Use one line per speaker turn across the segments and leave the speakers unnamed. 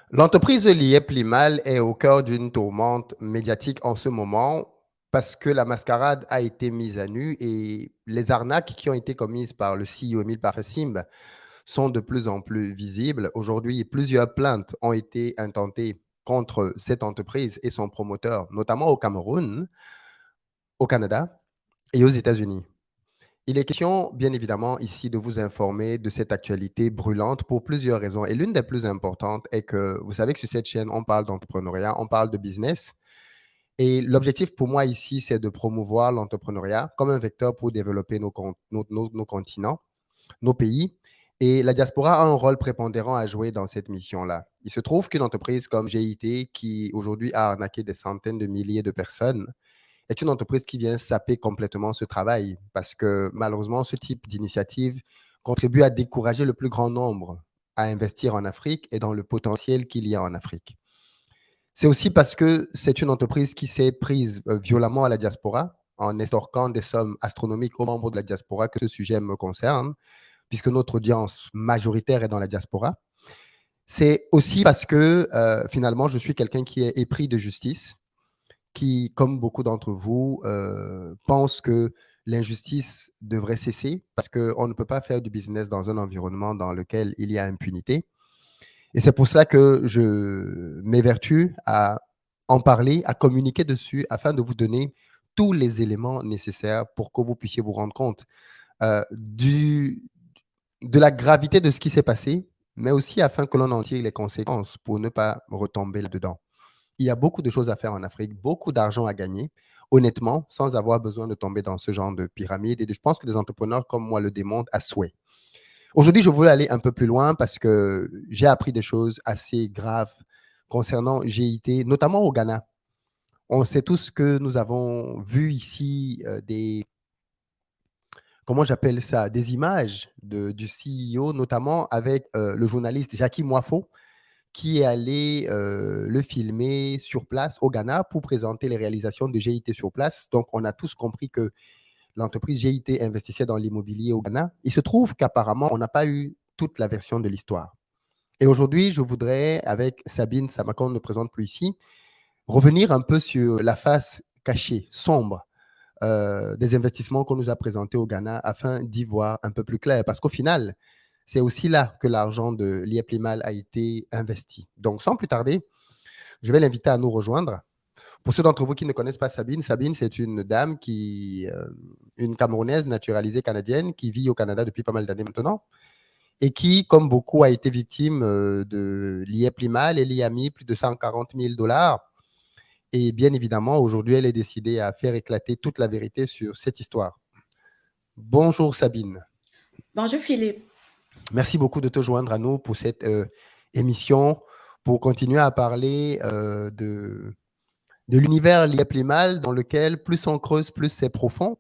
L'entreprise de l'IEP Limal est au cœur d'une tourmente médiatique en ce moment parce que la mascarade a été mise à nu et les arnaques qui ont été commises par le CEO Emile Parfassim sont de plus en plus visibles. Aujourd'hui, plusieurs plaintes ont été intentées contre cette entreprise et son promoteur, notamment au Cameroun, au Canada et aux États-Unis. Il est question, bien évidemment, ici de vous informer de cette actualité brûlante pour plusieurs raisons. Et l'une des plus importantes est que vous savez que sur cette chaîne, on parle d'entrepreneuriat, on parle de business. Et l'objectif pour moi ici, c'est de promouvoir l'entrepreneuriat comme un vecteur pour développer nos continents, nos pays. Et la diaspora a un rôle prépondérant à jouer dans cette mission-là. Il se trouve qu'une entreprise comme GIT, qui aujourd'hui a arnaqué des centaines de milliers de personnes, est une entreprise qui vient saper complètement ce travail parce que malheureusement, ce type d'initiative contribue à décourager le plus grand nombre à investir en Afrique et dans le potentiel qu'il y a en Afrique. C'est aussi parce que c'est une entreprise qui s'est prise violemment à la diaspora en estorquant des sommes astronomiques aux membres de la diaspora que ce sujet me concerne, puisque notre audience majoritaire est dans la diaspora. C'est aussi parce que finalement, je suis quelqu'un qui est épris de justice, qui, comme beaucoup d'entre vous, pensent que l'injustice devrait cesser parce qu'on ne peut pas faire du business dans un environnement dans lequel il y a impunité. Et c'est pour cela que je m'évertue à en parler, à communiquer dessus afin de vous donner tous les éléments nécessaires pour que vous puissiez vous rendre compte de la gravité de ce qui s'est passé, mais aussi afin que l'on en tire les conséquences pour ne pas retomber là-dedans. Il y a beaucoup de choses à faire en Afrique, beaucoup d'argent à gagner, honnêtement, sans avoir besoin de tomber dans ce genre de pyramide. Et je pense que des entrepreneurs comme moi le démontrent à souhait. Aujourd'hui, je voulais aller un peu plus loin parce que j'ai appris des choses assez graves concernant GIT, notamment au Ghana. On sait tous que nous avons vu ici comment j'appelle ça, des images du CEO, notamment avec le journaliste Jackie Moifo, qui est allé le filmer sur place au Ghana pour présenter les réalisations de GIT sur place. Donc, on a tous compris que l'entreprise GIT investissait dans l'immobilier au Ghana. Il se trouve qu'apparemment, on n'a pas eu toute la version de l'histoire. Et aujourd'hui, je voudrais, avec Sabine Samakon, ne présente plus ici, revenir un peu sur la face cachée, sombre, des investissements qu'on nous a présentés au Ghana afin d'y voir un peu plus clair. Parce qu'au final, c'est aussi là que l'argent de l'IEP Limal a été investi. Donc, sans plus tarder, je vais l'inviter à nous rejoindre. Pour ceux d'entre vous qui ne connaissent pas Sabine, Sabine, c'est une dame une Camerounaise naturalisée canadienne qui vit au Canada depuis pas mal d'années maintenant et qui, comme beaucoup, a été victime de l'IEP Limal et l'y a mis plus de 140 000 dollars. Et bien évidemment, aujourd'hui, elle est décidée à faire éclater toute la vérité sur cette histoire. Bonjour Sabine.
Bonjour Philippe.
Merci beaucoup de te joindre à nous pour cette émission, pour continuer à parler de l'univers l'IEP Limal dans lequel plus on creuse, plus c'est profond.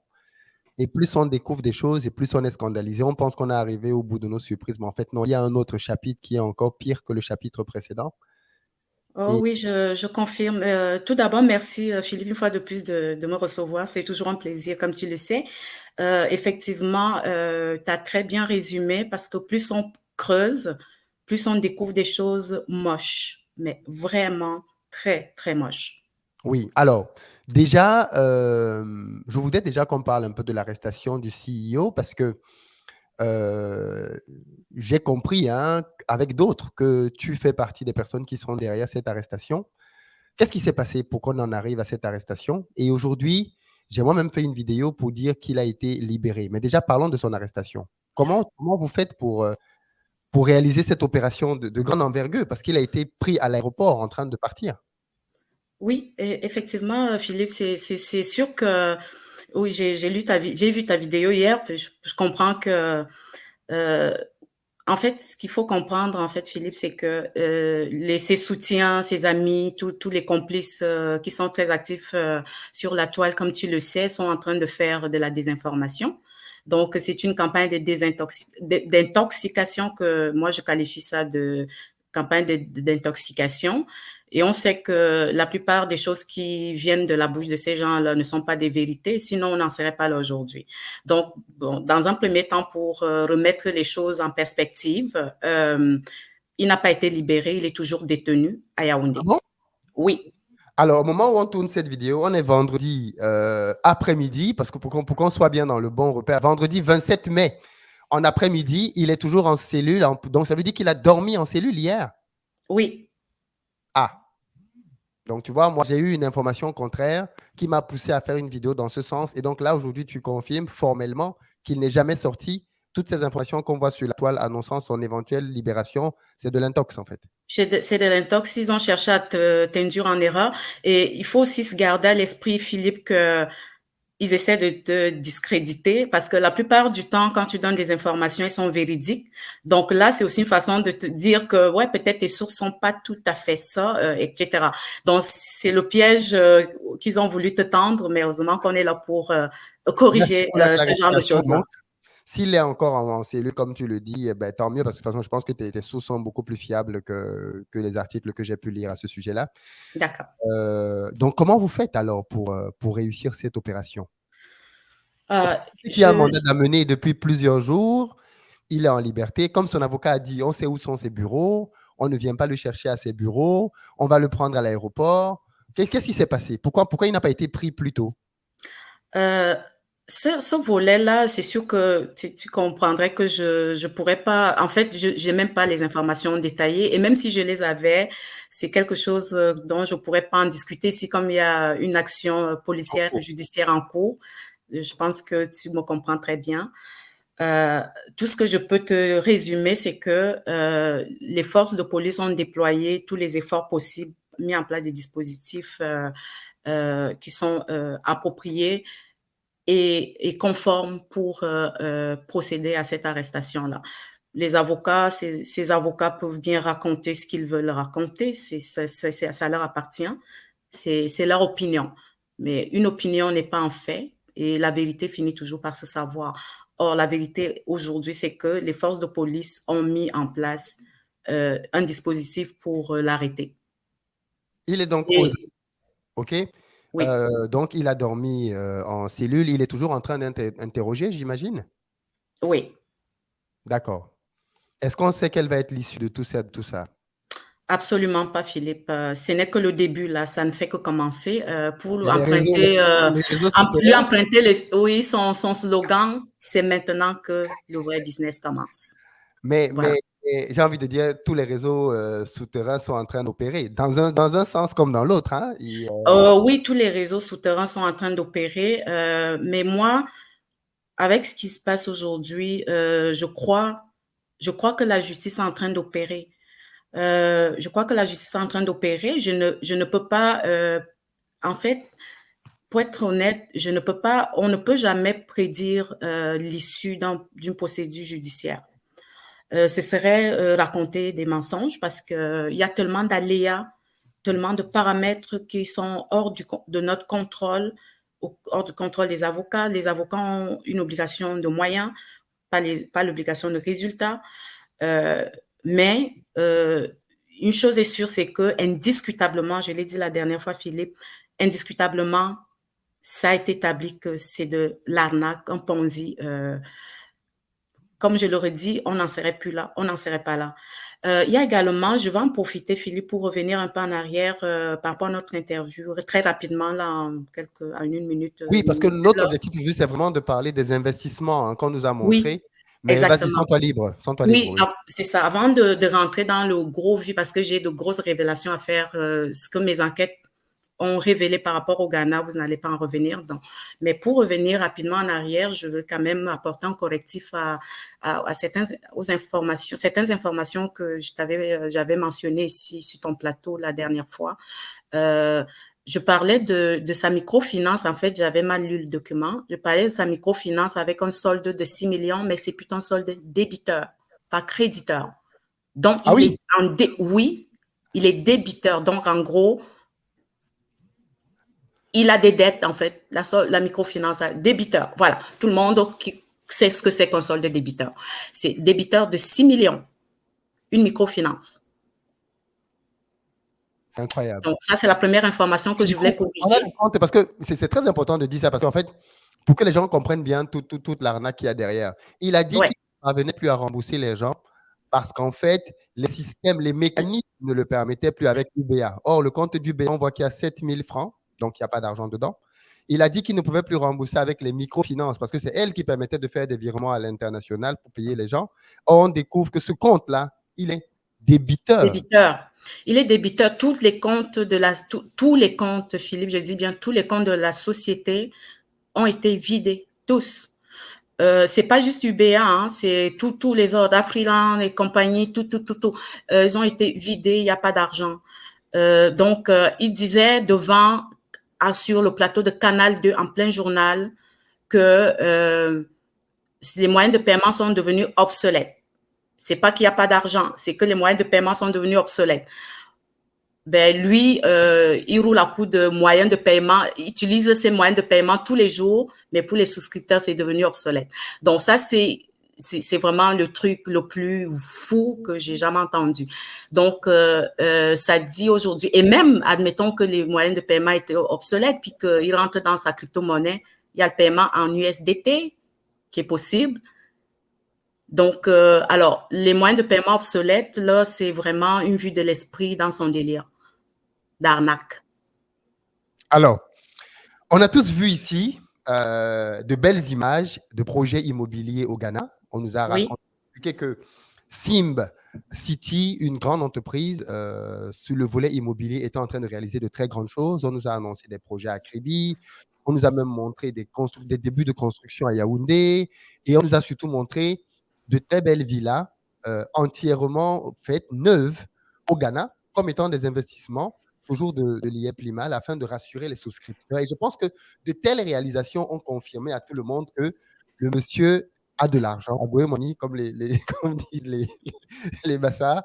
Et plus on découvre des choses et plus on est scandalisé. On pense qu'on est arrivé au bout de nos surprises, mais en fait, non, il y a un autre chapitre qui est encore pire que le chapitre précédent.
Oh
Et
oui, je confirme. Tout d'abord, merci Philippe une fois de plus de me recevoir. C'est toujours un plaisir, comme tu le sais. Effectivement, tu as très bien résumé parce que plus on creuse, plus on découvre des choses moches, mais vraiment très, très moches.
oui, alors, déjà, je voudrais déjà qu'on parle un peu de l'arrestation du CEO parce que euh, j'ai compris hein, avec d'autres que tu fais partie des personnes qui seront derrière cette arrestation. Qu'est-ce qui s'est passé pour qu'on en arrive à cette arrestation? Et aujourd'hui, j'ai moi-même fait une vidéo pour dire qu'il a été libéré. Mais déjà, parlons de son arrestation. Comment vous faites pour réaliser cette opération de grande envergure? Parce qu'il a été pris à l'aéroport en train de partir.
Oui, effectivement, Philippe, c'est sûr que oui, j'ai vu ta vidéo hier, puis je comprends que euh, en fait, ce qu'il faut comprendre, en fait, Philippe, c'est que ses soutiens, ses amis, tous les complices qui sont très actifs sur la toile, comme tu le sais, sont en train de faire de la désinformation. Donc, c'est une campagne d'intoxication que moi, je qualifie ça de campagne d'intoxication. Et on sait que la plupart des choses qui viennent de la bouche de ces gens-là ne sont pas des vérités, sinon on n'en serait pas là aujourd'hui. Donc, bon, dans un premier temps, pour remettre les choses en perspective, Il n'a pas été libéré, il est toujours détenu à
Ah
Yaoundé.
bon?
Oui,
Alors, au moment où on tourne cette vidéo, on est vendredi après-midi, parce que pour qu'on soit bien dans le bon repère, vendredi 27 mai, en après-midi, il est toujours en cellule. Donc, ça veut dire qu'il a dormi en cellule hier.
oui.
Ah, donc tu vois, moi, j'ai eu une information contraire qui m'a poussé à faire une vidéo dans ce sens. Et donc là, aujourd'hui, tu confirmes formellement qu'il n'est jamais sorti. Toutes ces informations qu'on voit sur la toile annonçant son éventuelle libération, c'est de l'intox, en fait.
C'est de l'intox. Ils ont cherché à t'induire en erreur. Et il faut aussi se garder à l'esprit, Philippe, que ils essaient de te discréditer parce que la plupart du temps, quand tu donnes des informations, elles sont véridiques. Donc là, c'est aussi une façon de te dire que, ouais, peut-être tes sources sont pas tout à fait ça, etc. Donc, c'est le piège qu'ils ont voulu te tendre, mais heureusement qu'on est là pour
Merci
corriger
pour la
ce genre de
clarification.
choses-là.
Donc, s'il est encore en cellule, comme tu le dis, eh ben, tant mieux, parce que de toute façon, je pense que tes sources sont beaucoup plus fiables que les articles que j'ai pu lire à ce sujet-là.
D'accord.
Donc, comment vous faites alors pour réussir cette opération?
Euh,
Qui a un
je,
mandat d'amener depuis plusieurs jours, il est en liberté. Comme son avocat a dit, on sait où sont ses bureaux, on ne vient pas le chercher à ses bureaux, on va le prendre à l'aéroport. Qu'est-ce qui s'est passé? Pourquoi il n'a pas été pris plus tôt?
Euh, ce volet-là, c'est sûr que tu comprendrais que je pourrais pas. En fait, je j'ai même pas les informations détaillées et même si je les avais, c'est quelque chose dont je pourrais pas en discuter si comme il y a une action policière ou judiciaire en cours. Je pense que tu me comprends très bien. Euh, tout ce que je peux te résumer, c'est que les forces de police ont déployé tous les efforts possibles, mis en place des dispositifs qui sont appropriés et conforme pour procéder à cette arrestation-là. Les avocats, ces avocats peuvent bien raconter ce qu'ils veulent raconter, ça leur appartient, c'est leur opinion. Mais une opinion n'est pas un fait et la vérité finit toujours par se savoir. Or, la vérité aujourd'hui, c'est que les forces de police ont mis en place un dispositif pour l'arrêter.
Il est donc aux
Et
OK?
oui,
Donc, il a dormi en cellule. Il est toujours en train d'interroger, j'imagine?
oui.
D'accord. Est-ce qu'on sait quelle va être l'issue de tout ça, de tout ça?
Absolument pas, Philippe. Ce n'est que le début, là. Ça ne fait que commencer. Pour
Il y a les réseaux, les réseaux
lui
souterrains.
emprunter oui, son slogan, c'est maintenant que le vrai business commence.
Mais,
Voilà.
mais, mais j'ai envie de dire, tous les réseaux souterrains sont en train d'opérer, dans un sens comme dans l'autre. Hein.
Oui, tous les réseaux souterrains sont en train d'opérer. Mais moi, avec ce qui se passe aujourd'hui, je crois que la justice est en train d'opérer. Je crois que la justice est en train d'opérer. Je ne peux pas, en fait, pour être honnête, on ne peut jamais prédire l'issue d'une procédure judiciaire. Ce serait raconter des mensonges parce qu'il y a tellement d'aléas, tellement de paramètres qui sont de notre contrôle, hors du contrôle des avocats. Les avocats ont une obligation de moyens, pas l'obligation de résultats. Euh, mais une chose est sûre, c'est que indiscutablement, je l'ai dit la dernière fois, Philippe, indiscutablement, ça a été établi que c'est de l'arnaque, un Ponzi. Comme je l'aurais dit, on n'en serait plus là, on n'en serait pas là. Il y a également, je vais en profiter, Philippe, pour revenir un peu en arrière par rapport à notre interview, très rapidement, là, en une minute,
Oui,
une
parce que
minute.
notre objectif aujourd'hui, c'est vraiment de parler des investissements qu'on nous a
Oui,
montrés. Mais vas-y,
exactement.
sens-toi libre. Sens-toi libre,
Oui,
oui.
c'est ça. Avant de rentrer dans le gros vif, parce que j'ai de grosses révélations à faire, ce que mes enquêtes ont révélé par rapport au Ghana, vous n'allez pas en revenir. Donc. Mais pour revenir rapidement en arrière, je veux quand même apporter un correctif à certaines informations que j'avais mentionnées ici sur ton plateau la dernière fois. Euh, je parlais de sa microfinance. En fait, j'avais mal lu le document. Je parlais de sa microfinance avec un solde de 6 millions, mais c'est plutôt un solde débiteur, pas créditeur. Donc,
Ah oui,
oui, il est débiteur. Donc, en gros, il a des dettes, en fait, la microfinance, débiteur. Voilà, tout le monde sait ce que c'est qu'un solde débiteur. C'est débiteur de 6 millions, une microfinance.
c'est incroyable.
Donc, ça, c'est la première information que
Et du
je voulais
coup, on a le
corriger.
compte, parce que c'est très important de dire ça, parce qu'en fait, pour que les gens comprennent bien toute l'arnaque qu'il y a derrière, il a dit
Ouais.
qu'il ne parvenait plus à rembourser les gens. parce qu'en fait, les systèmes, les mécanismes ne le permettaient plus avec UBA. Or, le compte d'UBA, on voit qu'il y a 7 000 francs, donc il n'y a pas d'argent dedans. Il a dit qu'il ne pouvait plus rembourser avec les microfinances parce que c'est elle qui permettait de faire des virements à l'international pour payer les gens. Or, on découvre que ce compte-là, il est débiteur.
Débiteur. Il est débiteur. Tous les comptes tous les comptes, Philippe, je dis bien tous les comptes de la société ont été vidés, tous. C'est pas juste UBA, hein, c'est tous les autres, Afriland et compagnie, tout. Ils ont été vidés, il n'y a pas d'argent. Donc, il disait sur le plateau de Canal 2 en plein journal que les moyens de paiement sont devenus obsolètes. C'est pas qu'il n'y a pas d'argent, c'est que les moyens de paiement sont devenus obsolètes. Ben lui, il roule à coup de moyens de paiement, il utilise ces moyens de paiement tous les jours, mais pour les souscripteurs, c'est devenu obsolète. Donc ça, c'est vraiment le truc le plus fou que j'ai jamais entendu. Donc, ça dit aujourd'hui, et même, admettons que les moyens de paiement étaient obsolètes, puis qu'il rentre dans sa crypto-monnaie, il y a le paiement en USDT qui est possible. Donc, alors, les moyens de paiement obsolètes, là, c'est vraiment une vue de l'esprit dans son délire d'arnaque.
Alors, on a tous vu ici de belles images de projets immobiliers au Ghana. On nous a expliqué que Simb City, une grande entreprise sur le volet immobilier, était en train de réaliser de très grandes choses. On nous a annoncé des projets à Kribi. On nous a même montré des débuts de construction à Yaoundé. Et on nous a surtout montré de très belles villas entièrement faites, neuves au Ghana, comme étant des investissements toujours de l'IEP Limal afin de rassurer les souscripteurs. Et je pense que de telles réalisations ont confirmé à tout le monde que le monsieur a de l'argent, a money, comme, comme disent les Bassas,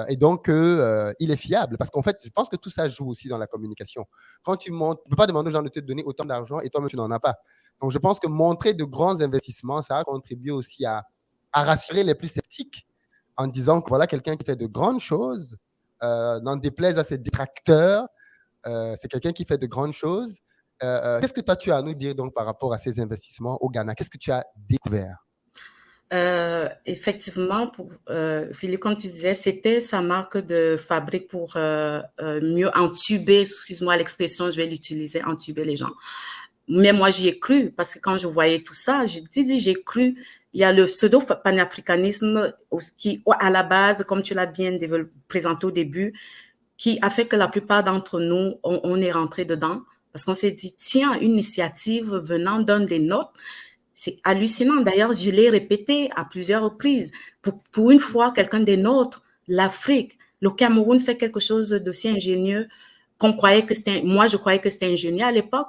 et donc il est fiable. Parce qu'en fait, je pense que tout ça joue aussi dans la communication. Quand tu montes, tu ne peux pas demander aux gens de te donner autant d'argent et toi-même, tu n'en as pas. Donc, je pense que montrer de grands investissements, ça a contribué aussi à rassurer les plus sceptiques en disant que voilà quelqu'un qui fait de grandes choses, n'en déplaise à ses détracteurs, c'est quelqu'un qui fait de grandes choses. Qu'est-ce que toi, tu as à nous dire donc par rapport à ces investissements au Ghana? Qu'est-ce que tu as découvert?
Effectivement, Philippe, comme tu disais, c'était sa marque de fabrique pour mieux entuber, excuse-moi l'expression, je vais l'utiliser, entuber les gens. Mais moi, j'y ai cru, parce que quand je voyais tout ça, j'ai cru. Il y a le pseudo-panafricanisme qui, à la base, comme tu l'as bien présenté au début, qui a fait que la plupart d'entre nous, on est rentré dedans, parce qu'on s'est dit, tiens, une initiative venant d'un des nôtres, c'est hallucinant. D'ailleurs, je l'ai répété à plusieurs reprises. Pour une fois, quelqu'un des nôtres, l'Afrique, le Cameroun fait quelque chose d'aussi ingénieux qu'on croyait que c'était, moi, je croyais que c'était ingénieux à l'époque.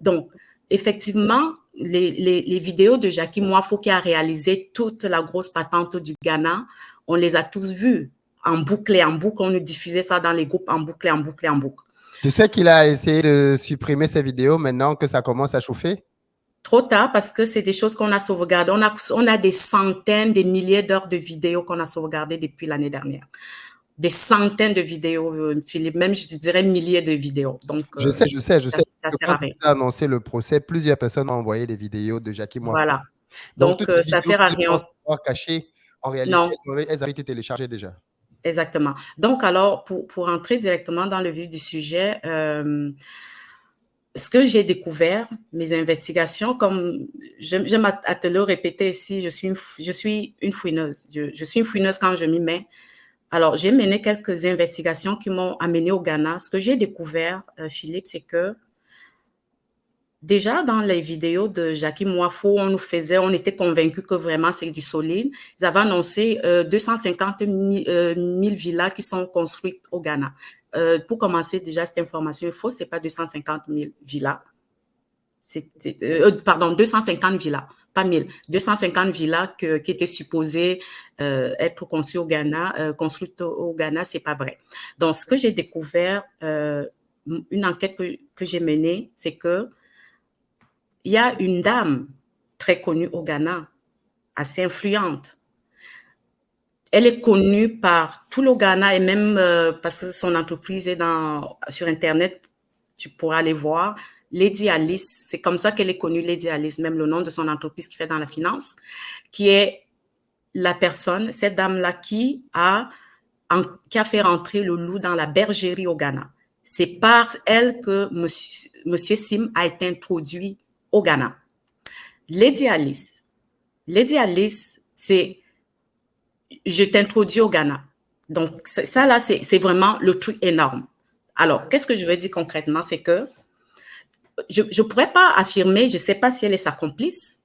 Donc, effectivement, les vidéos de Jackie Moifo qui a réalisé toute la grosse patente du Ghana, on les a tous vues en boucle et en boucle. On nous diffusait ça dans les groupes en boucle et en boucle et en boucle.
Tu sais qu'il a essayé de supprimer ces vidéos maintenant que ça commence à chauffer?
Trop tard parce que c'est des choses qu'on a sauvegardées. On a des centaines, des milliers d'heures de vidéos qu'on a sauvegardées depuis l'année dernière. Des centaines de vidéos, Philippe, même je te dirais milliers de vidéos. Donc,
je sais.
Ça sert à rien.
Quand on a annoncé le procès, plusieurs personnes ont envoyé des vidéos de Jackie Moifo.
Voilà.
Donc toutes les
ça
vidéos
sert à rien.
Cachées, en réalité,
non.
elles avaient été téléchargées déjà.
Exactement. Donc, alors, pour entrer directement dans le vif du sujet, ce que j'ai découvert, mes investigations, comme j'aime à te le répéter ici, je suis une fouineuse. Je suis une fouineuse quand je m'y mets. Alors, j'ai mené quelques investigations qui m'ont amené au Ghana. Ce que j'ai découvert, Philippe, c'est que déjà dans les vidéos de Jackie Moifo, on était convaincus que vraiment c'est du solide. Ils avaient annoncé 250 000 villas qui sont construites au Ghana. Pour commencer, déjà, cette information est fausse, c'est pas 250 000 villas. 250 villas, pas 1000. 250 villas qui étaient supposées être conçues au Ghana, construites au Ghana, c'est pas vrai. Donc, ce que j'ai découvert, une enquête que j'ai menée, c'est que il y a une dame très connue au Ghana, assez influente. Elle est connue par tout le Ghana et même parce que son entreprise est sur Internet, tu pourras aller voir. Lady Alice, c'est comme ça qu'elle est connue, Lady Alice, même le nom de son entreprise qui fait dans la finance, qui est la personne, cette dame-là, qui a fait rentrer le loup dans la bergerie au Ghana. C'est par elle que monsieur Sim a été introduit au Ghana. Lady Alice, c'est je t'introduis au Ghana. Donc, ça là, c'est vraiment le truc énorme. Alors, qu'est-ce que je veux dire concrètement? C'est que je ne pourrais pas affirmer, je ne sais pas si elle est sa complice,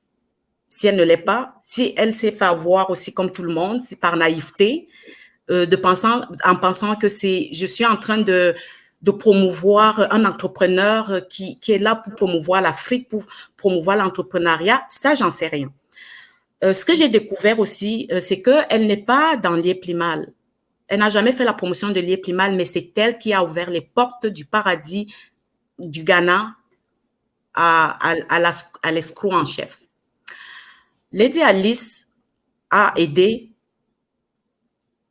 si elle ne l'est pas, si elle s'est fait avoir aussi comme tout le monde, si par naïveté, en pensant que je suis en train de promouvoir un entrepreneur qui est là pour promouvoir l'Afrique, pour promouvoir l'entrepreneuriat, ça, j'en sais rien. Ce que j'ai découvert aussi, c'est qu'elle n'est pas dans l'IEPLIMAL. Elle n'a jamais fait la promotion de l'IEPLIMAL, mais c'est elle qui a ouvert les portes du paradis du Ghana à l'escroc en chef. Lady Alice a aidé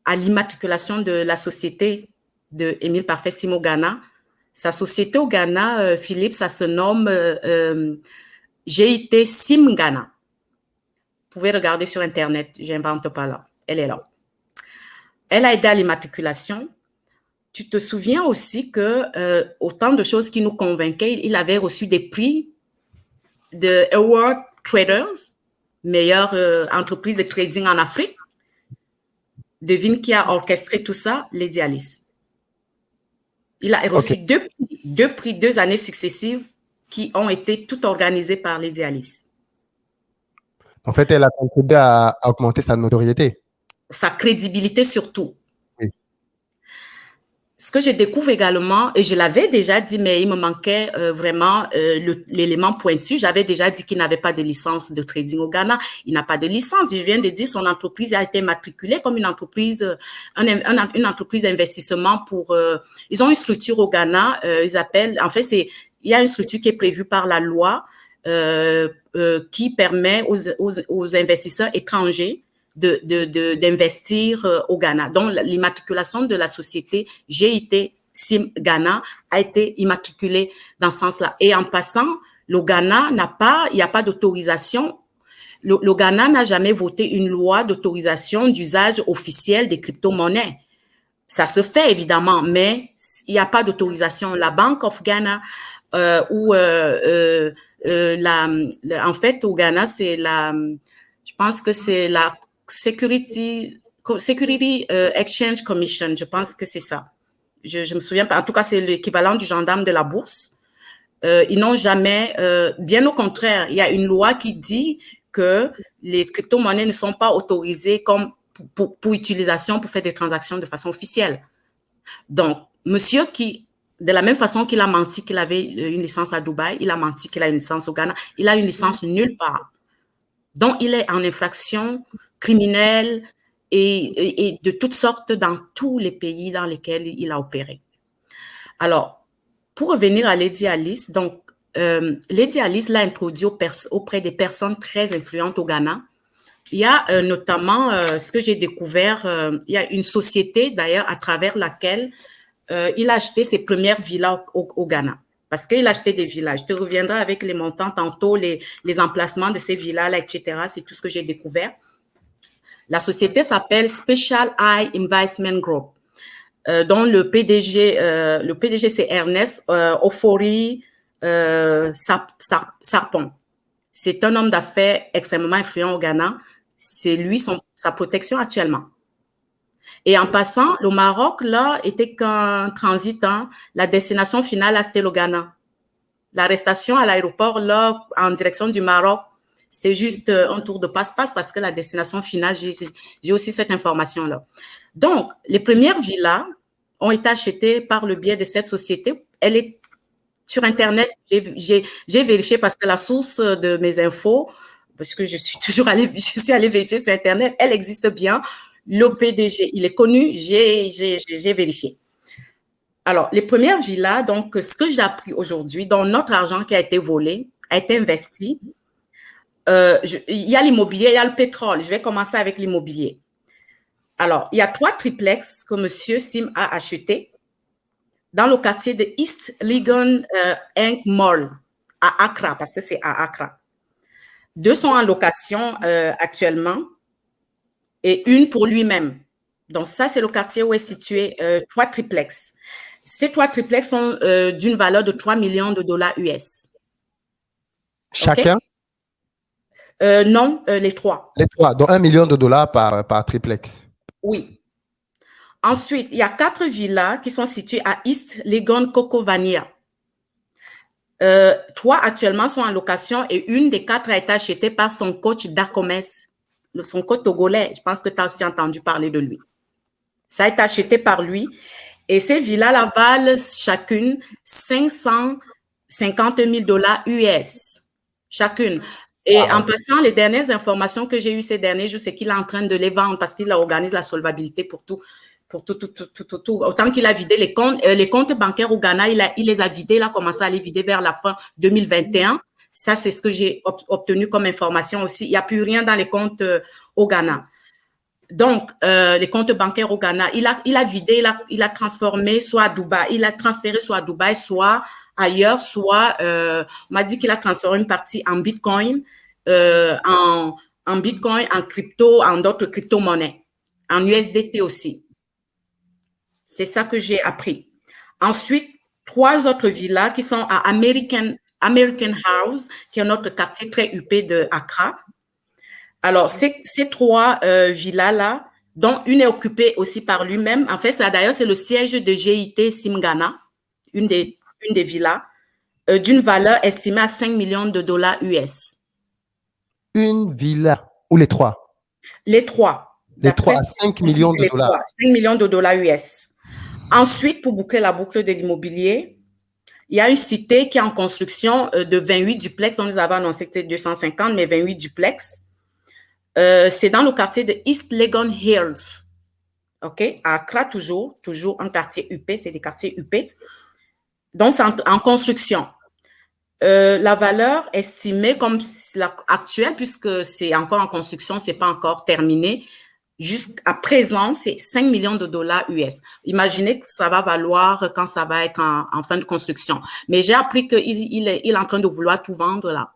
à l'immatriculation de la société de Émile Parfait Sim au Ghana. Sa société au Ghana, Philippe, ça se nomme GIT Sim Ghana. Vous pouvez regarder sur Internet, je n'invente pas là, elle est là. Elle a aidé à l'immatriculation. Tu te souviens aussi que autant de choses qui nous convainquaient, il avait reçu des prix de Award Traders, meilleure entreprise de trading en Afrique. Devine qui a orchestré tout ça? Lady Alice. Il a reçu deux prix, 2 années successives qui ont été toutes organisées par Lady Alice.
En fait, elle a contribué à augmenter sa notoriété.
Sa crédibilité surtout.
Oui.
Ce que je découvre également, et je l'avais déjà dit, mais il me manquait vraiment l'élément pointu. J'avais déjà dit qu'il n'avait pas de licence de trading au Ghana. Il n'a pas de licence. Je viens de dire son entreprise a été matriculée comme une entreprise, une entreprise d'investissement pour. Ils ont une structure au Ghana. Ils appellent. En fait, il y a une structure qui est prévue par la loi qui permet aux investisseurs étrangers d'investir au Ghana. Donc, l'immatriculation de la société GIT Sim Ghana a été immatriculée dans ce sens-là. Et en passant, le Ghana il n'y a pas d'autorisation. Le Ghana n'a jamais voté une loi d'autorisation d'usage officiel des crypto-monnaies. Ça se fait évidemment, mais il n'y a pas d'autorisation. La Bank of Ghana en fait, au Ghana, je pense que c'est la Security Exchange Commission, je pense que c'est ça. Je me souviens pas. En tout cas, c'est l'équivalent du gendarme de la bourse. Ils n'ont jamais, bien au contraire, il y a une loi qui dit que les crypto-monnaies ne sont pas autorisées comme pour utilisation, pour faire des transactions de façon officielle. Donc, monsieur qui, de la même façon qu'il a menti qu'il avait une licence à Dubaï, il a menti qu'il a une licence au Ghana, il a une licence nulle part. Donc, il est en infraction criminelle et de toutes sortes dans tous les pays dans lesquels il a opéré. Alors, pour revenir à Lady Alice, donc, Lady Alice l'a introduit auprès des personnes très influentes au Ghana. Il y a notamment, ce que j'ai découvert, il y a une société d'ailleurs à travers laquelle il a acheté ses premières villas au Ghana. Parce qu'il a acheté des villas. Je te reviendrai avec les montants tantôt, les emplacements de ces villas-là, etc. C'est tout ce que j'ai découvert. La société s'appelle Special Eye Investment Group, dont le PDG c'est Ernest Ofori Sarpong. C'est un homme d'affaires extrêmement influent au Ghana. C'est lui sa protection actuellement. Et en passant, le Maroc, là, était qu'un transitant. La destination finale, c'était le Ghana. L'arrestation à l'aéroport, là, en direction du Maroc, c'était juste un tour de passe-passe parce que la destination finale, j'ai aussi cette information-là. Donc, les premières villas ont été achetées par le biais de cette société. Elle est sur Internet. J'ai vérifié parce que la source de mes infos, parce que je suis allée vérifier sur Internet, elle existe bien. Le PDG, il est connu, j'ai vérifié. Alors, les premières villas, donc, ce que j'ai appris aujourd'hui, dans notre argent qui a été volé, a été investi, il y a l'immobilier, il y a le pétrole. Je vais commencer avec l'immobilier. Alors, il y a 3 triplex que M. Sim a achetés dans le quartier de East Legon Inc. Mall, à Accra, parce que c'est à Accra. 2 sont en location actuellement. et une pour lui-même. Donc ça, c'est le quartier où est situé 3 triplex. Ces 3 triplex sont d'une valeur de 3 millions de dollars US.
Chacun?
OK? Non, les 3.
Les trois. Donc, 1 million de dollars par triplex.
Oui. Ensuite, il y a 4 villas qui sont situées à East Legon Cocovania. 3 actuellement sont en location et une des 4 a été achetée par son coach Dacomes, son coach togolais. Je pense que tu as aussi entendu parler de lui. Ça a été acheté par lui. Et ces villas-là valent chacune 550 000 dollars US. Chacune. Et en passant, les dernières informations que j'ai eues ces derniers jours, c'est qu'il est en train de les vendre parce qu'il organise la solvabilité pour tout. Autant qu'il a vidé les comptes bancaires au Ghana, il les a vidés, il a commencé à les vider vers la fin 2021. Ça, c'est ce que j'ai obtenu comme information aussi. Il n'y a plus rien dans les comptes au Ghana. Donc, les comptes bancaires au Ghana, il a vidé, il a transformé soit à Dubaï, il a transféré soit à Dubaï, soit ailleurs, soit, on m'a dit qu'il a transféré une partie en Bitcoin, en Bitcoin, en crypto, en d'autres crypto-monnaies, en USDT aussi. C'est ça que j'ai appris. Ensuite, 3 autres villas qui sont à American House, qui est notre quartier très huppé de Accra. Alors, ces 3 villas-là, dont une est occupée aussi par lui-même. En fait, d'ailleurs, c'est le siège de GIT Simgana, une des villas, d'une valeur estimée à 5 millions de dollars US.
Une villa, ou les 3?
Les 3.
Les 3 à 5 millions de dollars.
5 millions de dollars US. Ensuite, pour boucler la boucle de l'immobilier, il y a une cité qui est en construction de 28 duplex. On nous avait annoncé que c'était 250, mais 28 duplex. C'est dans le quartier de East Legon Hills. OK? À Accra, toujours un quartier huppé. C'est des quartiers huppés. Donc, c'est en construction. La valeur estimée comme actuelle, puisque c'est encore en construction, c'est pas encore terminé, jusqu'à présent, c'est 5 millions de dollars US. Imaginez que ça va valoir quand ça va être en fin de construction. Mais j'ai appris qu'il est en train de vouloir tout vendre là.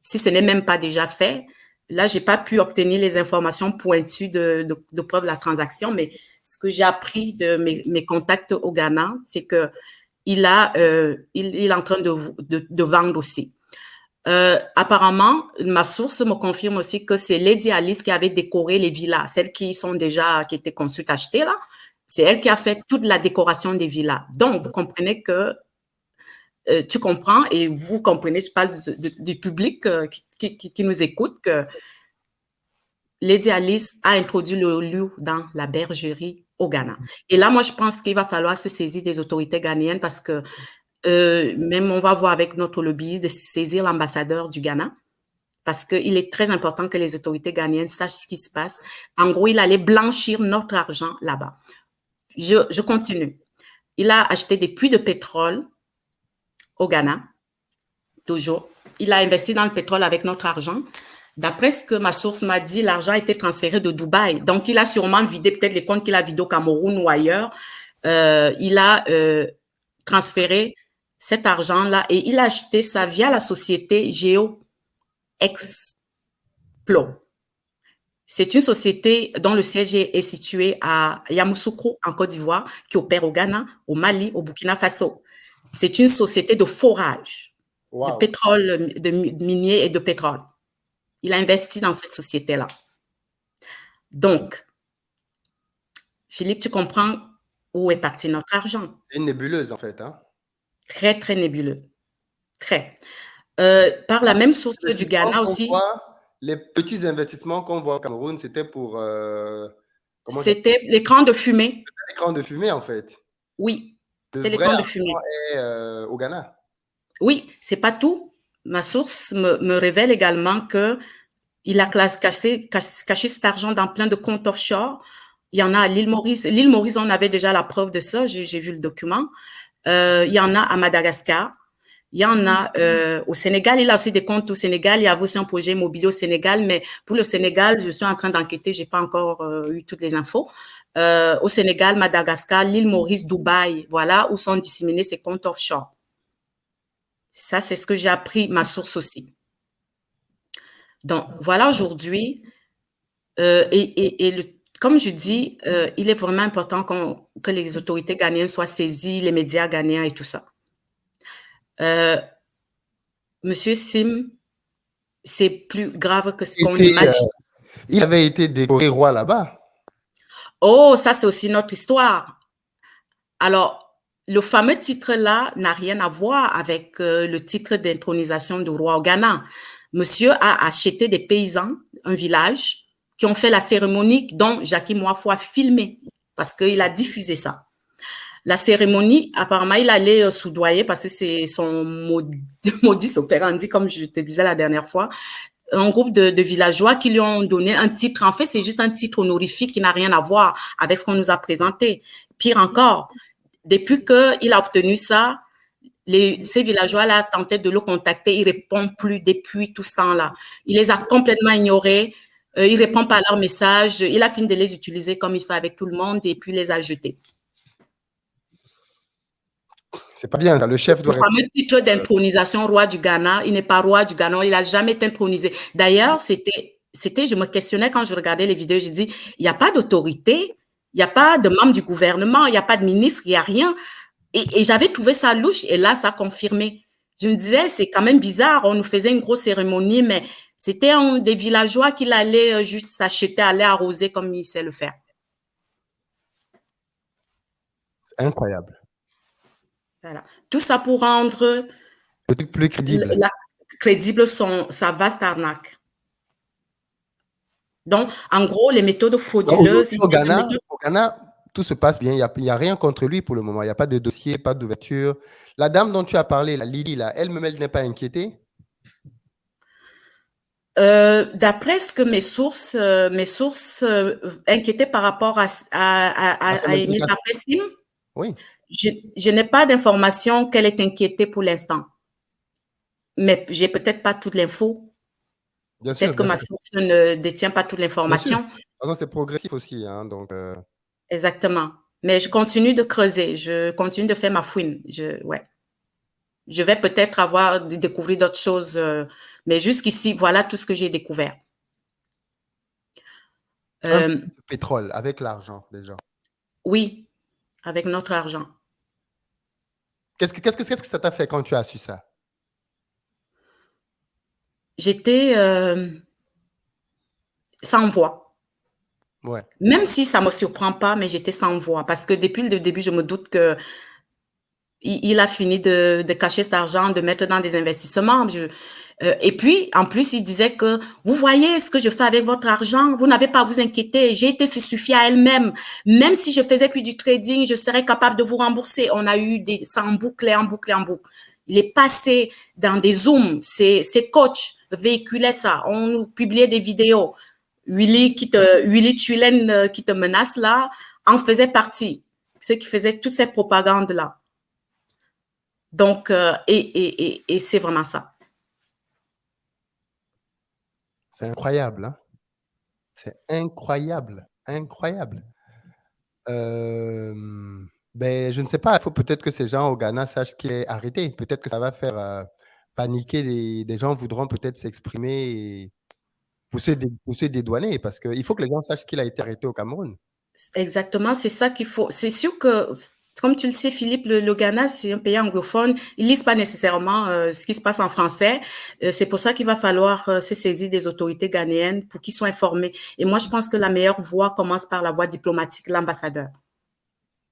Si ce n'est même pas déjà fait, là, j'ai pas pu obtenir les informations pointues de preuve de la transaction, mais ce que j'ai appris de mes contacts au Ghana, c'est que il est en train de vendre aussi. Apparemment, ma source me confirme aussi que c'est Lady Alice qui avait décoré les villas, celles qui étaient conçues, achetées là. C'est elle qui a fait toute la décoration des villas. Donc, vous comprenez que tu comprends et vous comprenez, je parle du public qui nous écoute, que Lady Alice a introduit le loup dans la bergerie au Ghana. Et là, moi, je pense qu'il va falloir se saisir des autorités ghanéennes parce que même on va voir avec notre lobbyiste de saisir l'ambassadeur du Ghana parce qu'il est très important que les autorités ghanéennes sachent ce qui se passe. En gros, il allait blanchir notre argent là-bas. Je continue. Il a acheté des puits de pétrole au Ghana, toujours. Il a investi dans le pétrole avec notre argent. D'après ce que ma source m'a dit, l'argent a été transféré de Dubaï. Donc, il a sûrement vidé peut-être les comptes qu'il a vidés au Cameroun ou ailleurs. Il a transféré cet argent-là et il a acheté ça via la société GeoExplo. C'est une société dont le siège est situé à Yamoussoukro, en Côte d'Ivoire, qui opère au Ghana, au Mali, au Burkina Faso. C'est une société de forage, de pétrole, de minier et de pétrole. Il a investi dans cette société-là. Donc, Philippe, tu comprends où est parti notre argent?
C'est une nébuleuse, en fait. Hein?
Très, très nébuleux. Très. Par la même source du Ghana aussi.
Les petits investissements qu'on voit au Cameroun, c'était pour...
c'était l'écran de fumée.
L'écran de fumée, en fait.
Oui, c'était l'écran de fumée.
Est, au Ghana.
Oui, c'est pas tout. Ma source me révèle également qu'il a caché cet argent dans plein de comptes offshore. Il y en a à l'île Maurice. L'île Maurice, on avait déjà la preuve de ça. J'ai vu le document. Il y en a à Madagascar. Il y en a au Sénégal. Il a aussi des comptes au Sénégal. Il y a aussi un projet immobilier au Sénégal. Mais pour le Sénégal, je suis en train d'enquêter. J'ai pas encore eu toutes les infos. Au Sénégal, Madagascar, l'île Maurice, Dubaï. Voilà où sont disséminés ces comptes offshore. Ça, c'est ce que j'ai appris, ma source aussi. Donc, voilà aujourd'hui Comme je dis, il est vraiment important que les autorités ghanéennes soient saisies, les médias ghanéens et tout ça. Monsieur Sim, c'est plus grave que ce qu'on imagine.
Il avait été décoré roi là-bas.
Oh, ça c'est aussi notre histoire. Alors, le fameux titre-là n'a rien à voir avec le titre d'intronisation du roi au Ghana. Monsieur a acheté des paysans, un village, qui ont fait la cérémonie dont Jackie Moifou a filmé parce qu'il a diffusé ça. La cérémonie, apparemment, il allait soudoyer parce que c'est son modus operandi, comme je te disais la dernière fois, un groupe de villageois qui lui ont donné un titre. En fait, c'est juste un titre honorifique qui n'a rien à voir avec ce qu'on nous a présenté. Pire encore, depuis qu'il a obtenu ça, ces villageois-là tentaient de le contacter. Il ne répond plus depuis tout ce temps-là. Il les a complètement ignorés. Il ne répond pas à leurs messages. Il a fini de les utiliser comme il fait avec tout le monde et puis les a jetés.
C'est pas bien, ça. Le chef doit...
Le fameux titre d'intronisation roi du Ghana, il n'est pas roi du Ghana, il n'a jamais été intronisé. D'ailleurs, je me questionnais quand je regardais les vidéos, je dis, il n'y a pas d'autorité, il n'y a pas de membre du gouvernement, il n'y a pas de ministre, il n'y a rien. Et j'avais trouvé ça louche et là, ça a confirmé. Je me disais, c'est quand même bizarre, on nous faisait une grosse cérémonie, mais c'était des villageois qu'il allait juste s'acheter, aller arroser comme il sait le faire.
C'est incroyable.
Voilà. Tout ça pour rendre
le truc plus crédible,
crédible sa vaste arnaque. Donc, en gros, les méthodes frauduleuses...
Au Ghana, tout se passe bien. Il n'y a rien contre lui pour le moment. Il n'y a pas de dossier, pas d'ouverture. La dame dont tu as parlé, la Lily, là, elle-même, elle n'est pas inquiétée?
D'après ce que mes sources inquiétées par rapport à Émile Parfait-Sim,
oui.
Je n'ai pas d'information qu'elle est inquiétée pour l'instant. Mais j'ai peut-être pas toute l'info. Peut-être que ma source ne détient pas toute l'information.
C'est progressif aussi. Hein, donc,
Exactement. Mais je continue de creuser. Je continue de faire ma fouine. Ouais. Je vais peut-être découvrir d'autres choses. Mais jusqu'ici, voilà tout ce que j'ai découvert.
Le pétrole, avec l'argent, déjà.
Oui, avec notre argent.
Qu'est-ce que ça t'a fait quand tu as su ça?
J'étais sans voix.
Ouais.
Même si ça ne me surprend pas, mais j'étais sans voix. Parce que depuis le début, je me doute que il a fini de cacher cet argent, de mettre dans des investissements. Et puis, en plus, il disait que vous voyez ce que je fais avec votre argent, vous n'avez pas à vous inquiéter. J'ai été se suffire à elle-même. Même si je faisais plus du trading, je serais capable de vous rembourser. On a eu ça en boucle, en boucle, en boucle. Il est passé dans des Zooms. Ses coachs véhiculaient ça. On nous publiait des vidéos. Willy Tulen qui te menace là, en faisait partie. Ceux qui faisaient toute cette propagande-là. Donc, et c'est vraiment ça.
C'est incroyable, hein? C'est incroyable, incroyable. Ben, je ne sais pas, il faut peut-être que ces gens au Ghana sachent qu'il est arrêté. Peut-être que ça va faire paniquer. Des gens voudront peut-être s'exprimer et pousser des douaniers parce qu'il faut que les gens sachent qu'il a été arrêté au Cameroun.
Exactement, c'est ça qu'il faut. C'est sûr que, comme tu le sais, Philippe, le Ghana, c'est un pays anglophone. Ils lisent pas nécessairement ce qui se passe en français. C'est pour ça qu'il va falloir se saisir des autorités ghanéennes pour qu'ils soient informés. Et moi, je pense que la meilleure voie commence par la voie diplomatique, l'ambassadeur.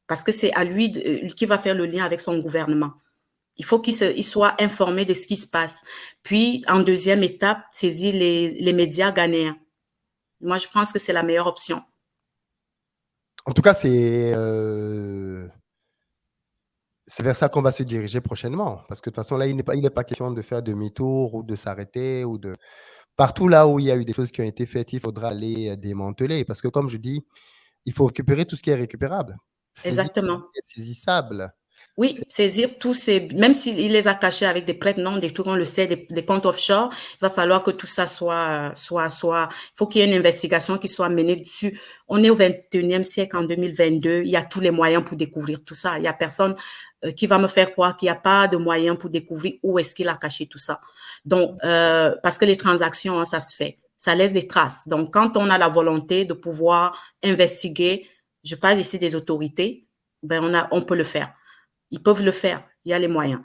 Parce que c'est à lui qui va faire le lien avec son gouvernement. Il faut qu'il soit informé de ce qui se passe. Puis, en deuxième étape, saisir les médias ghanéens. Moi, je pense que c'est la meilleure option.
En tout cas, c'est vers ça qu'on va se diriger prochainement. Parce que de toute façon, là, il n'est pas question de faire demi-tour ou de s'arrêter. Partout là où il y a eu des choses qui ont été faites, il faudra les démanteler. Parce que, comme je dis, il faut récupérer tout ce qui est récupérable.
Exactement.
Saisissable.
Oui, saisir tous même s'il les a cachés avec des prêts, non, des trucs, on le sait, des comptes offshore, il va falloir que tout ça il faut qu'il y ait une investigation qui soit menée dessus. On est au 21e siècle, en 2022, il y a tous les moyens pour découvrir tout ça. Il y a personne qui va me faire croire qu'il n'y a pas de moyens pour découvrir où est-ce qu'il a caché tout ça. Donc, parce que les transactions, hein, ça se fait. Ça laisse des traces. Donc, quand on a la volonté de pouvoir investiguer, je parle ici des autorités, ben on peut le faire. Ils peuvent le faire. Il y a les moyens.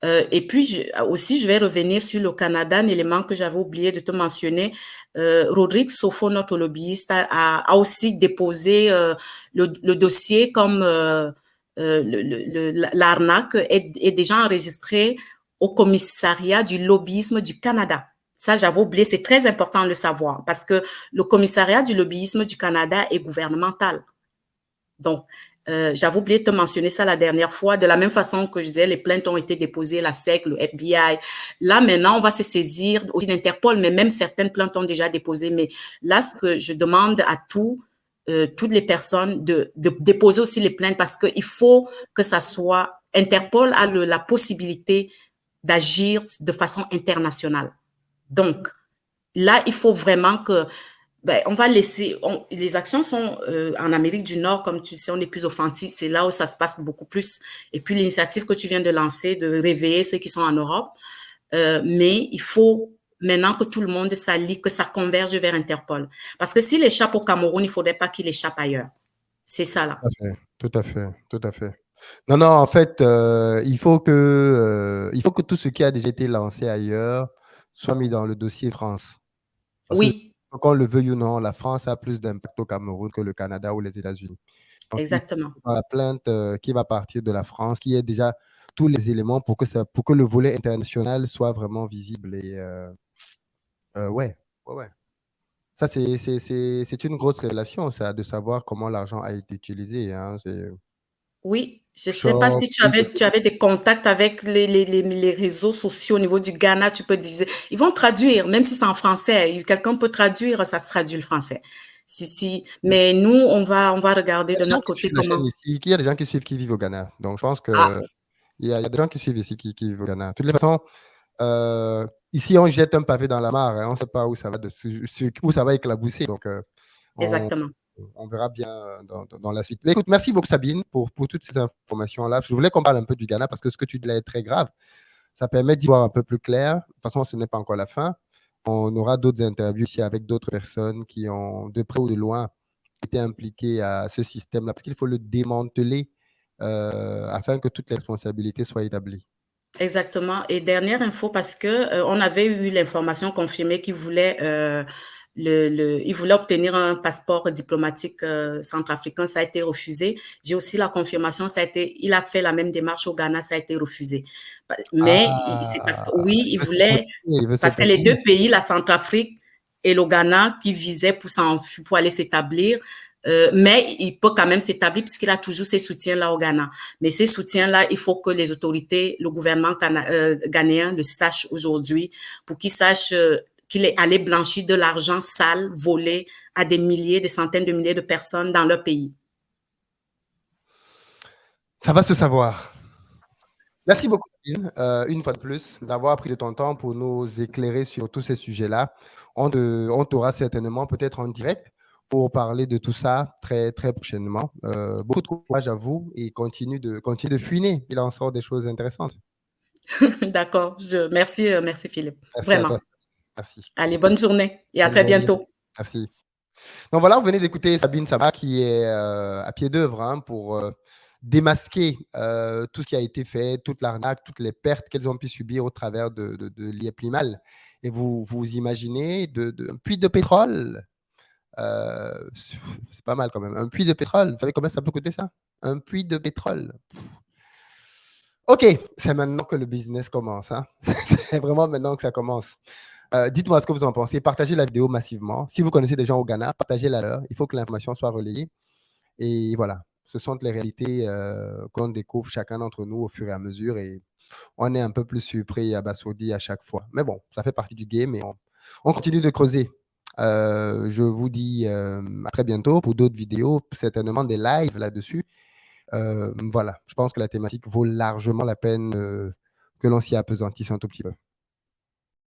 Et puis aussi, je vais revenir sur le Canada, un élément que j'avais oublié de te mentionner. Rodrigue Sofo, notre lobbyiste, a aussi déposé le dossier comme l'arnaque est déjà enregistré au commissariat du lobbyisme du Canada. Ça, j'avais oublié, c'est très important de le savoir parce que le commissariat du lobbyisme du Canada est gouvernemental. Donc, j'avais oublié de te mentionner ça la dernière fois. De la même façon que je disais, les plaintes ont été déposées, la SEC, le FBI. Là, maintenant, on va se saisir aussi d'Interpol, mais même certaines plaintes ont déjà déposé. Mais là, ce que je demande à toutes les personnes de déposer aussi les plaintes parce qu'il faut que ça soit... Interpol a la possibilité d'agir de façon internationale. Donc, là, il faut vraiment que on va laisser, les actions sont en Amérique du Nord, comme tu sais, on est plus offensif, c'est là où ça se passe beaucoup plus. Et puis l'initiative que tu viens de lancer, de réveiller ceux qui sont en Europe, mais il faut maintenant que tout le monde s'allie, que ça converge vers Interpol. Parce que s'il échappe au Cameroun, il ne faudrait pas qu'il échappe ailleurs. C'est ça là.
Tout à fait, tout à fait, tout à fait. Non, non, en fait, il faut que tout ce qui a déjà été lancé ailleurs soit mis dans le dossier France. Parce que,
Oui,
qu'on le veuille ou non, la France a plus d'impact au Cameroun que le Canada ou les États-Unis. Donc, il faut
exactement.
que dans la plainte qui va partir de la France, qu'il y ait déjà tous les éléments pour que le volet international soit vraiment visible. Et ouais, ouais, ouais. Ça, c'est une grosse révélation, ça, de savoir comment l'argent a été utilisé. Hein. C'est
Oui, je ne sais pas
choc,
si tu avais des contacts avec les réseaux sociaux au niveau du Ghana, tu peux diviser. Ils vont traduire, même si c'est en français. Quelqu'un peut traduire, ça se traduit le français. Mais nous, on va regarder
il y a
de
des gens
notre
qui
côté
suivent la chaîne
comment.
ici, il y a des gens qui suivent, qui vivent au Ghana. Donc, je pense
Ah,
que il y a des gens qui suivent ici, qui vivent au Ghana. De toutes les façons, ici, on jette un pavé dans la mare. Hein, on ne sait pas où ça va, où ça va éclabousser. Donc, on,
exactement.
on verra bien dans la suite. Mais écoute, merci beaucoup, Sabine, pour toutes ces informations-là. Je voulais qu'on parle un peu du Ghana parce que ce que tu dis là est très grave. Ça permet d'y voir un peu plus clair. De toute façon, ce n'est pas encore la fin. On aura d'autres interviews ici avec d'autres personnes qui ont, de près ou de loin, été impliquées à ce système-là, parce qu'il faut le démanteler afin que toutes les responsabilités soient établies.
Exactement. Et dernière info, parce que on avait eu l'information confirmée qu'il voulait il voulait obtenir un passeport diplomatique centrafricain, ça a été refusé. J'ai aussi la confirmation, il a fait la même démarche au Ghana, ça a été refusé. Mais c'est parce que oui,
Il veut se protéger, il veut se
parce que les
protéger.
deux pays, la Centrafrique et le Ghana, qui visaient pour aller s'établir, mais il peut quand même s'établir puisqu'il a toujours ces soutiens-là au Ghana. Mais ces soutiens-là, il faut que les autorités, le gouvernement ghanéen le sache aujourd'hui pour qu'il sache qu'il est allé blanchir de l'argent sale, volé à des milliers, des centaines de milliers de personnes dans leur pays.
Ça va se savoir. Merci beaucoup, Sabine, une fois de plus, d'avoir pris de ton temps pour nous éclairer sur tous ces sujets-là. On t'aura certainement peut-être en direct pour parler de tout ça très, très prochainement. Beaucoup de courage à vous et continue de fouiner. Il en sort des choses intéressantes.
D'accord. Merci Philippe.
Merci à
Vraiment.
toi. Merci.
Allez, bonne journée et à
Bonne
très
journée.
bientôt.
Merci. Donc voilà, vous venez d'écouter Sabine Saba qui est à pied d'œuvre hein, pour démasquer tout ce qui a été fait, toute l'arnaque, toutes les pertes qu'elles ont pu subir au travers de l'IEPLIMAL. Et vous imaginez un puits de pétrole, c'est pas mal quand même, un puits de pétrole, vous savez combien ça peut coûter ça? Un puits de pétrole. Ok, c'est maintenant que le business commence. Hein. C'est vraiment maintenant que ça commence. Dites-moi ce que vous en pensez. Partagez la vidéo massivement. Si vous connaissez des gens au Ghana, partagez-la leur. Il faut que l'information soit relayée. Et voilà, ce sont les réalités qu'on découvre chacun d'entre nous au fur et à mesure. Et on est un peu plus surpris et abasourdi à chaque fois. Mais bon, ça fait partie du game et on continue de creuser. Je vous dis à très bientôt pour d'autres vidéos, certainement des lives là-dessus. Voilà, je pense que la thématique vaut largement la peine que l'on s'y appesantisse un tout petit peu.